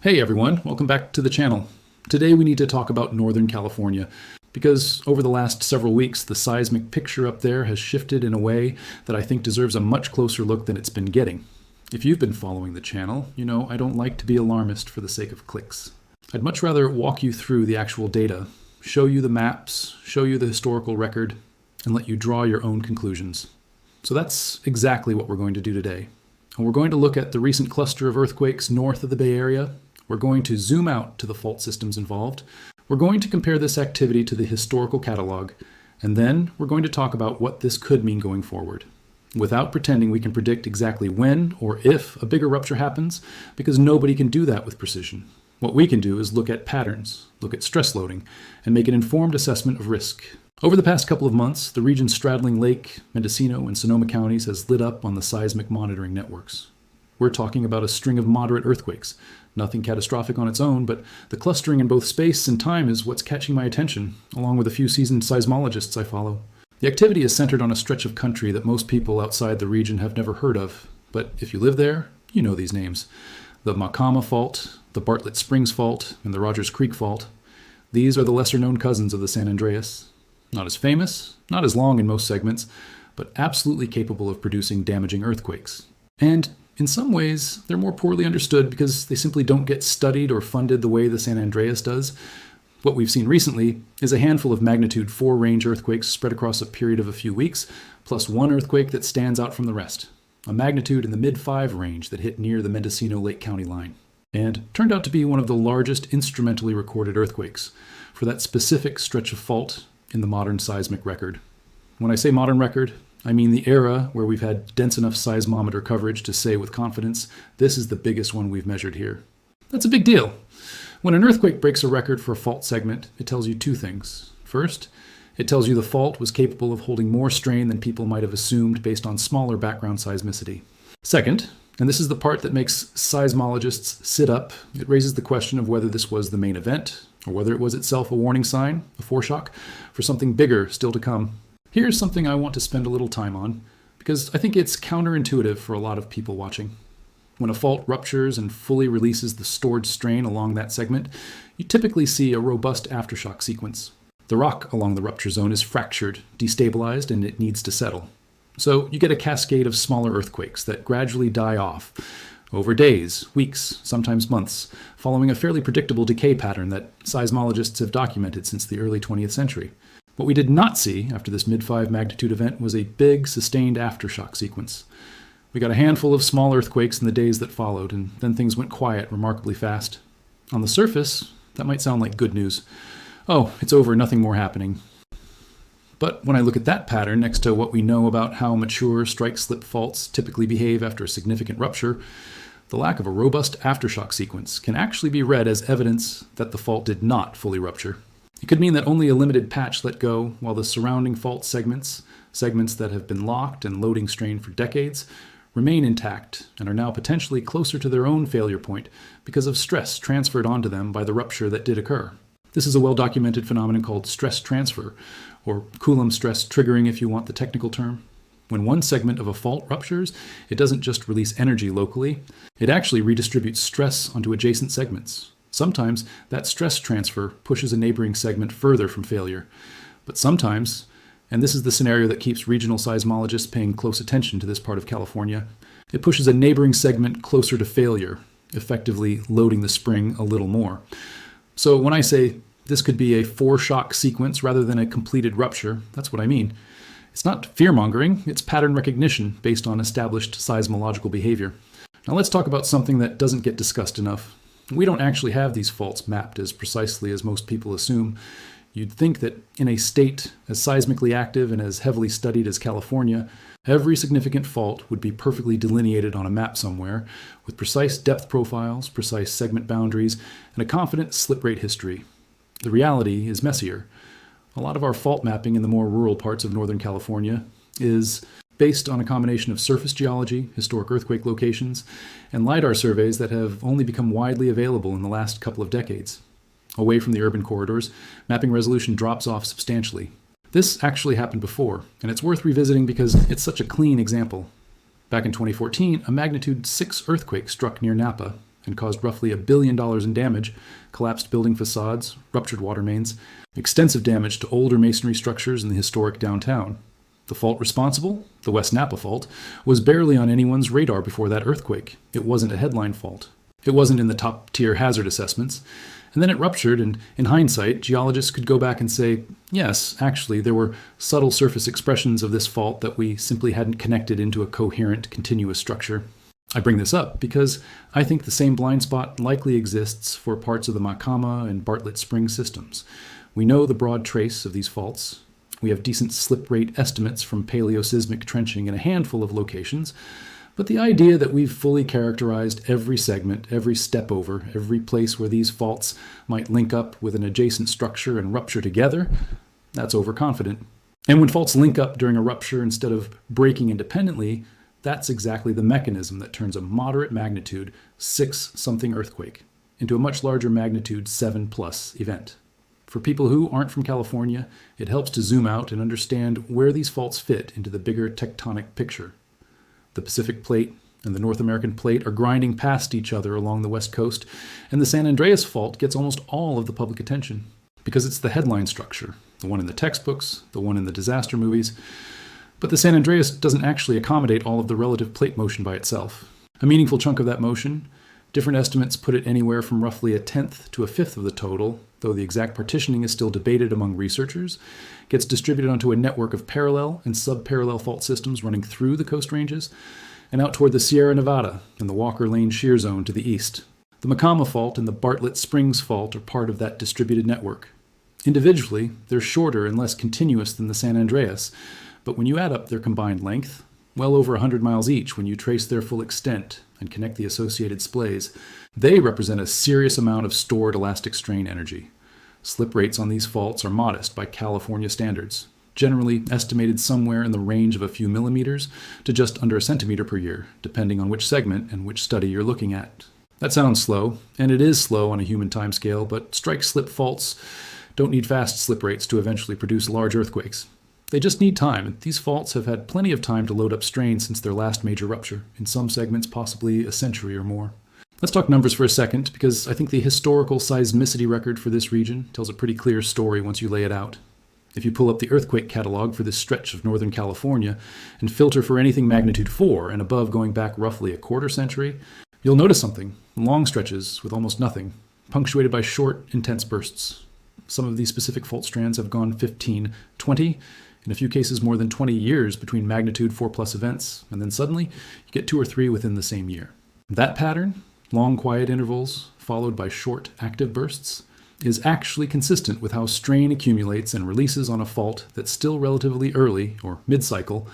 Hey everyone, welcome back to the channel. Today we need to talk about Northern California because over the last several weeks the seismic picture up there has shifted in a way that I think deserves a much closer look than it's been getting. If you've been following the channel, you know I don't like to be alarmist for the sake of clicks. I'd much rather walk you through the actual data, show you the maps, show you the historical record, and let you draw your own conclusions. So that's exactly what we're going to do today. And we're going to look at the recent cluster of earthquakes north of the Bay Area. We're going to zoom out to the fault systems involved. We're going to compare this activity to the historical catalog, and then we're going to talk about what this could mean going forward, without pretending we can predict exactly when or if a bigger rupture happens, because nobody can do that with precision. What we can do is look at patterns, look at stress loading, and make an informed assessment of risk. Over the past couple of months, the region straddling Lake, Mendocino, and Sonoma counties has lit up on the seismic monitoring networks. We're talking about a string of moderate earthquakes. Nothing catastrophic on its own, but the clustering in both space and time is what's catching my attention, along with a few seasoned seismologists I follow. The activity is centered on a stretch of country that most people outside the region have never heard of, but if you live there, you know these names. The Macama Fault, the Bartlett Springs Fault, and the Rogers Creek Fault. These are the lesser-known cousins of the San Andreas. Not as famous, not as long in most segments, but absolutely capable of producing damaging earthquakes. And in some ways, they're more poorly understood because they simply don't get studied or funded the way the San Andreas does. What we've seen recently is a handful of magnitude 4 range earthquakes spread across a period of a few weeks, plus one earthquake that stands out from the rest, a magnitude in the mid-5 range that hit near the Mendocino-Lake County line, and turned out to be one of the largest instrumentally recorded earthquakes for that specific stretch of fault in the modern seismic record. When I say modern record, I mean the era where we've had dense enough seismometer coverage to say with confidence, this is the biggest one we've measured here. That's a big deal. When an earthquake breaks a record for a fault segment, it tells you two things. First, it tells you the fault was capable of holding more strain than people might have assumed based on smaller background seismicity. Second, and this is the part that makes seismologists sit up, it raises the question of whether this was the main event, or whether it was itself a warning sign, a foreshock, for something bigger still to come. Here's something I want to spend a little time on, because I think it's counterintuitive for a lot of people watching. When a fault ruptures and fully releases the stored strain along that segment, you typically see a robust aftershock sequence. The rock along the rupture zone is fractured, destabilized, and it needs to settle. So you get a cascade of smaller earthquakes that gradually die off over days, weeks, sometimes months, following a fairly predictable decay pattern that seismologists have documented since the early 20th century. What we did not see after this mid-5 magnitude event was a big, sustained aftershock sequence. We got a handful of small earthquakes in the days that followed, and then things went quiet remarkably fast. On the surface, that might sound like good news. Oh, it's over, nothing more happening. But when I look at that pattern next to what we know about how mature strike-slip faults typically behave after a significant rupture, the lack of a robust aftershock sequence can actually be read as evidence that the fault did not fully rupture. It could mean that only a limited patch let go, while the surrounding fault segments that have been locked and loading strain for decades, remain intact and are now potentially closer to their own failure point because of stress transferred onto them by the rupture that did occur. This is a well-documented phenomenon called stress transfer, or Coulomb stress triggering if you want the technical term. When one segment of a fault ruptures, it doesn't just release energy locally, it actually redistributes stress onto adjacent segments. Sometimes that stress transfer pushes a neighboring segment further from failure. But sometimes, and this is the scenario that keeps regional seismologists paying close attention to this part of California, it pushes a neighboring segment closer to failure, effectively loading the spring a little more. So when I say this could be a foreshock sequence rather than a completed rupture, that's what I mean. It's not fear-mongering, it's pattern recognition based on established seismological behavior. Now let's talk about something that doesn't get discussed enough. We don't actually have these faults mapped as precisely as most people assume. You'd think that in a state as seismically active and as heavily studied as California, every significant fault would be perfectly delineated on a map somewhere, with precise depth profiles, precise segment boundaries, and a confident slip rate history. The reality is messier. A lot of our fault mapping in the more rural parts of Northern California is based on a combination of surface geology, historic earthquake locations, and LiDAR surveys that have only become widely available in the last couple of decades. Away from the urban corridors, mapping resolution drops off substantially. This actually happened before, and it's worth revisiting because it's such a clean example. Back in 2014, a magnitude 6 earthquake struck near Napa, and caused roughly $1 billion in damage, collapsed building facades, ruptured water mains, extensive damage to older masonry structures in the historic downtown. The fault responsible, the West Napa Fault, was barely on anyone's radar before that earthquake. It wasn't a headline fault. It wasn't in the top-tier hazard assessments. And then it ruptured, and in hindsight, geologists could go back and say, yes, actually, there were subtle surface expressions of this fault that we simply hadn't connected into a coherent, continuous structure. I bring this up because I think the same blind spot likely exists for parts of the Macama and Bartlett Spring systems. We know the broad trace of these faults. We have decent slip rate estimates from paleoseismic trenching in a handful of locations, but the idea that we've fully characterized every segment, every step over, every place where these faults might link up with an adjacent structure and rupture together, that's overconfident. And when faults link up during a rupture instead of breaking independently, that's exactly the mechanism that turns a moderate magnitude 6-something earthquake into a much larger magnitude 7+ event. For people who aren't from California, it helps to zoom out and understand where these faults fit into the bigger tectonic picture. The Pacific Plate and the North American Plate are grinding past each other along the West Coast, and the San Andreas Fault gets almost all of the public attention because it's the headline structure, the one in the textbooks, the one in the disaster movies. But the San Andreas doesn't actually accommodate all of the relative plate motion by itself. A meaningful chunk of that motion, different estimates put it anywhere from roughly 1/10 to 1/5 of the total, though the exact partitioning is still debated among researchers, gets distributed onto a network of parallel and subparallel fault systems running through the Coast Ranges and out toward the Sierra Nevada and the Walker Lane Shear Zone to the east. The Macama Fault and the Bartlett Springs Fault are part of that distributed network. Individually, they're shorter and less continuous than the San Andreas, but when you add up their combined length, well over 100 miles each when you trace their full extent and connect the associated splays, they represent a serious amount of stored elastic strain energy. Slip rates on these faults are modest by California standards, generally estimated somewhere in the range of a few millimeters to just under a centimeter per year, depending on which segment and which study you're looking at. That sounds slow, and it is slow on a human timescale, but strike-slip faults don't need fast slip rates to eventually produce large earthquakes. They just need time, and these faults have had plenty of time to load up strain since their last major rupture, in some segments possibly a century or more. Let's talk numbers for a second, because I think the historical seismicity record for this region tells a pretty clear story once you lay it out. If you pull up the earthquake catalog for this stretch of Northern California and filter for anything magnitude 4 and above going back roughly a quarter century, you'll notice something: long stretches with almost nothing, punctuated by short, intense bursts. Some of these specific fault strands have gone 15, 20, in a few cases more than 20 years between magnitude 4+ events, and then suddenly you get 2 or 3 within the same year. That pattern, long quiet intervals followed by short active bursts, is actually consistent with how strain accumulates and releases on a fault that's still relatively early, or mid-cycle,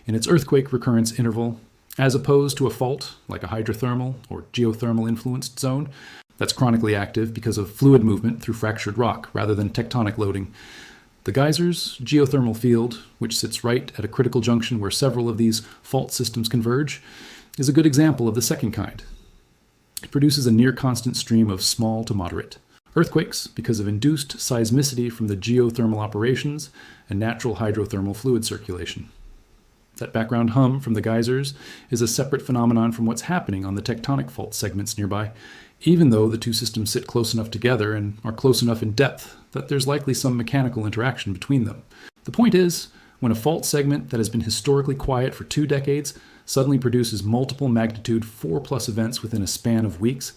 in its earthquake recurrence interval, as opposed to a fault like a hydrothermal or geothermal influenced zone that's chronically active because of fluid movement through fractured rock rather than tectonic loading. The Geysers geothermal field, which sits right at a critical junction where several of these fault systems converge, is a good example of the second kind. It produces a near-constant stream of small to moderate earthquakes because of induced seismicity from the geothermal operations and natural hydrothermal fluid circulation. That background hum from the geysers is a separate phenomenon from what's happening on the tectonic fault segments nearby, even though the two systems sit close enough together and are close enough in depth that there's likely some mechanical interaction between them. The point is, when a fault segment that has been historically quiet for 2 decades suddenly produces multiple magnitude 4+ events within a span of weeks,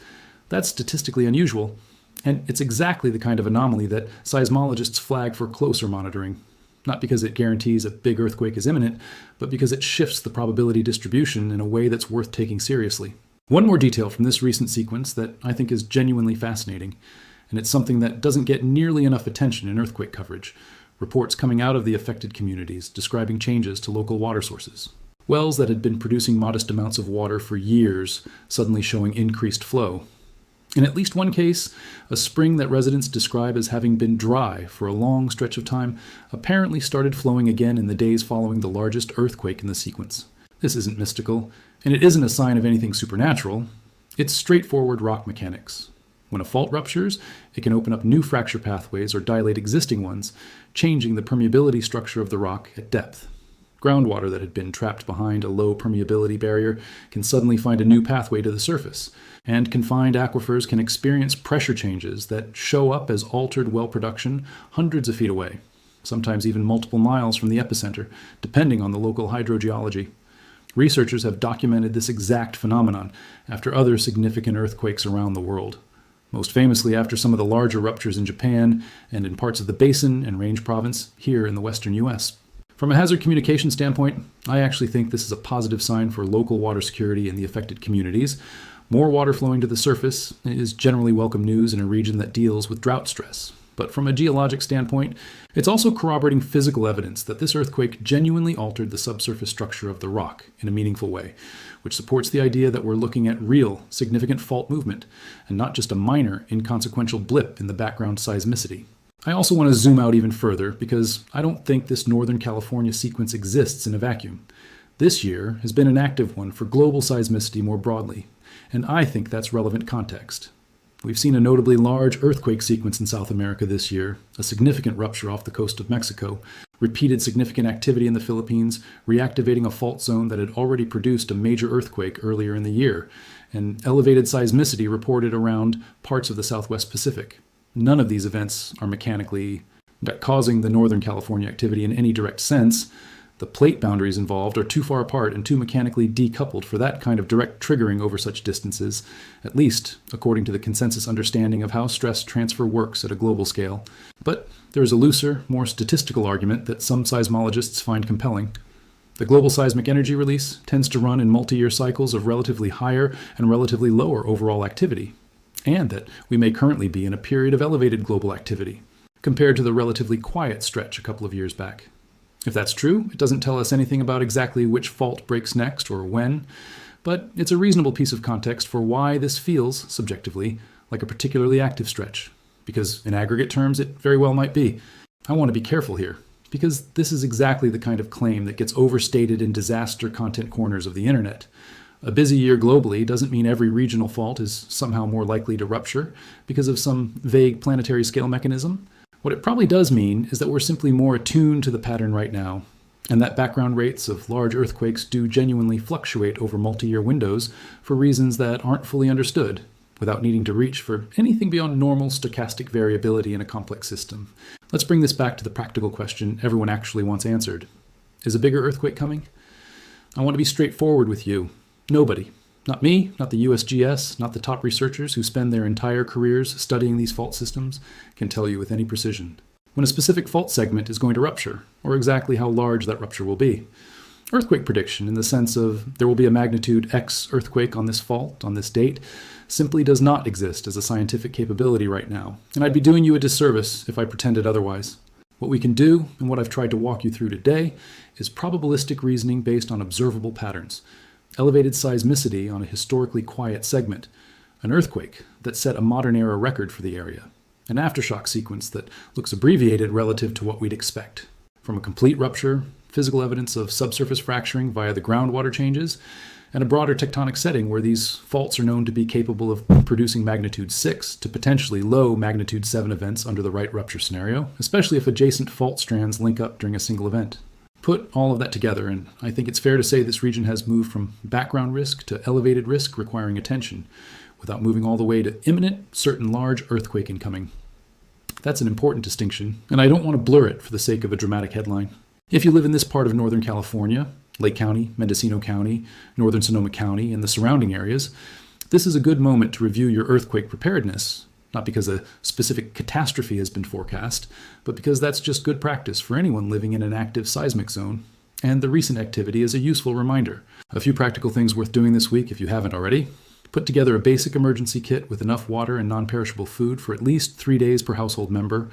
that's statistically unusual, and it's exactly the kind of anomaly that seismologists flag for closer monitoring. Not because it guarantees a big earthquake is imminent, but because it shifts the probability distribution in a way that's worth taking seriously. One more detail from this recent sequence that I think is genuinely fascinating, and it's something that doesn't get nearly enough attention in earthquake coverage: reports coming out of the affected communities describing changes to local water sources. Wells that had been producing modest amounts of water for years suddenly showing increased flow. In at least one case, a spring that residents describe as having been dry for a long stretch of time apparently started flowing again in the days following the largest earthquake in the sequence. This isn't mystical, and it isn't a sign of anything supernatural. It's straightforward rock mechanics. When a fault ruptures, it can open up new fracture pathways or dilate existing ones, changing the permeability structure of the rock at depth. Groundwater that had been trapped behind a low permeability barrier can suddenly find a new pathway to the surface, and confined aquifers can experience pressure changes that show up as altered well production hundreds of feet away, sometimes even multiple miles from the epicenter, depending on the local hydrogeology. Researchers have documented this exact phenomenon after other significant earthquakes around the world, most famously after some of the larger ruptures in Japan and in parts of the Basin and Range Province here in the western U.S. From a hazard communication standpoint, I actually think this is a positive sign for local water security in the affected communities. More water flowing to the surface is generally welcome news in a region that deals with drought stress. But from a geologic standpoint, it's also corroborating physical evidence that this earthquake genuinely altered the subsurface structure of the rock in a meaningful way, which supports the idea that we're looking at real, significant fault movement, and not just a minor, inconsequential blip in the background seismicity. I also want to zoom out even further because I don't think this Northern California sequence exists in a vacuum. This year has been an active one for global seismicity more broadly, and I think that's relevant context. We've seen a notably large earthquake sequence in South America this year, a significant rupture off the coast of Mexico, repeated significant activity in the Philippines, reactivating a fault zone that had already produced a major earthquake earlier in the year, and elevated seismicity reported around parts of the Southwest Pacific. None of these events are mechanically causing the Northern California activity in any direct sense. The plate boundaries involved are too far apart and too mechanically decoupled for that kind of direct triggering over such distances, at least according to the consensus understanding of how stress transfer works at a global scale. But there is a looser, more statistical argument that some seismologists find compelling. The global seismic energy release tends to run in multi-year cycles of relatively higher and relatively lower overall activity, and that we may currently be in a period of elevated global activity, compared to the relatively quiet stretch a couple of years back. If that's true, it doesn't tell us anything about exactly which fault breaks next or when, but it's a reasonable piece of context for why this feels, subjectively, like a particularly active stretch, because in aggregate terms it very well might be. I want to be careful here, because this is exactly the kind of claim that gets overstated in disaster content corners of the internet. A busy year globally doesn't mean every regional fault is somehow more likely to rupture because of some vague planetary scale mechanism. What it probably does mean is that we're simply more attuned to the pattern right now, and that background rates of large earthquakes do genuinely fluctuate over multi-year windows for reasons that aren't fully understood, without needing to reach for anything beyond normal stochastic variability in a complex system. Let's bring this back to the practical question everyone actually wants answered. Is a bigger earthquake coming? I want to be straightforward with you. Nobody. Not me, not the USGS, not the top researchers who spend their entire careers studying these fault systems can tell you with any precision when a specific fault segment is going to rupture, or exactly how large that rupture will be. Earthquake prediction, in the sense of there will be a magnitude X earthquake on this fault on this date, simply does not exist as a scientific capability right now, and I'd be doing you a disservice if I pretended otherwise. What we can do, and what I've tried to walk you through today, is probabilistic reasoning based on observable patterns. Elevated seismicity on a historically quiet segment, an earthquake that set a modern-era record for the area, an aftershock sequence that looks abbreviated relative to what we'd expect, from a complete rupture, physical evidence of subsurface fracturing via the groundwater changes, and a broader tectonic setting where these faults are known to be capable of producing magnitude 6 to potentially low magnitude 7 events under the right rupture scenario, especially if adjacent fault strands link up during a single event. Put all of that together, and I think it's fair to say this region has moved from background risk to elevated risk requiring attention, without moving all the way to imminent, certain large earthquake incoming. That's an important distinction, and I don't want to blur it for the sake of a dramatic headline. If you live in this part of Northern California, Lake County, Mendocino County, Northern Sonoma County, and the surrounding areas, this is a good moment to review your earthquake preparedness, not because a specific catastrophe has been forecast, but because that's just good practice for anyone living in an active seismic zone. And the recent activity is a useful reminder. A few practical things worth doing this week if you haven't already. Put together a basic emergency kit with enough water and non-perishable food for at least 3 days per household member.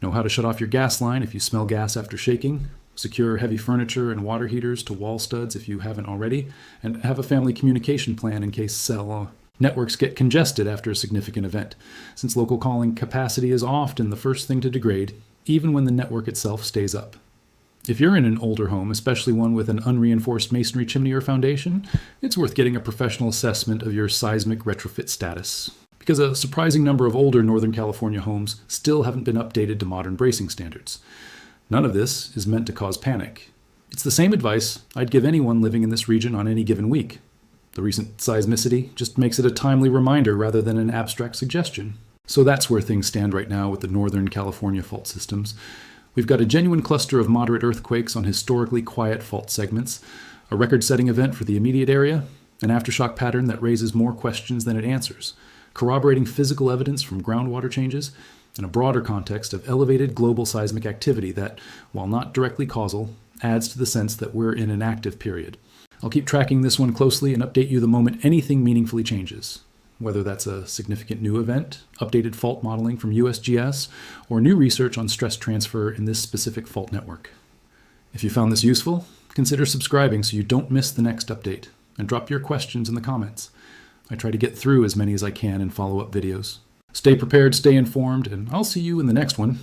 Know how to shut off your gas line if you smell gas after shaking. Secure heavy furniture and water heaters to wall studs if you haven't already. And have a family communication plan in case cell networks get congested after a significant event, since local calling capacity is often the first thing to degrade, even when the network itself stays up. If you're in an older home, especially one with an unreinforced masonry chimney or foundation, it's worth getting a professional assessment of your seismic retrofit status, because a surprising number of older Northern California homes still haven't been updated to modern bracing standards. None of this is meant to cause panic. It's the same advice I'd give anyone living in this region on any given week. The recent seismicity just makes it a timely reminder rather than an abstract suggestion. So that's where things stand right now with the Northern California fault systems. We've got a genuine cluster of moderate earthquakes on historically quiet fault segments, a record-setting event for the immediate area, an aftershock pattern that raises more questions than it answers, corroborating physical evidence from groundwater changes, and a broader context of elevated global seismic activity that, while not directly causal, adds to the sense that we're in an active period. I'll keep tracking this one closely and update you the moment anything meaningfully changes, whether that's a significant new event, updated fault modeling from USGS, or new research on stress transfer in this specific fault network. If you found this useful, consider subscribing so you don't miss the next update, and drop your questions in the comments. I try to get through as many as I can in follow-up videos. Stay prepared, stay informed, and I'll see you in the next one.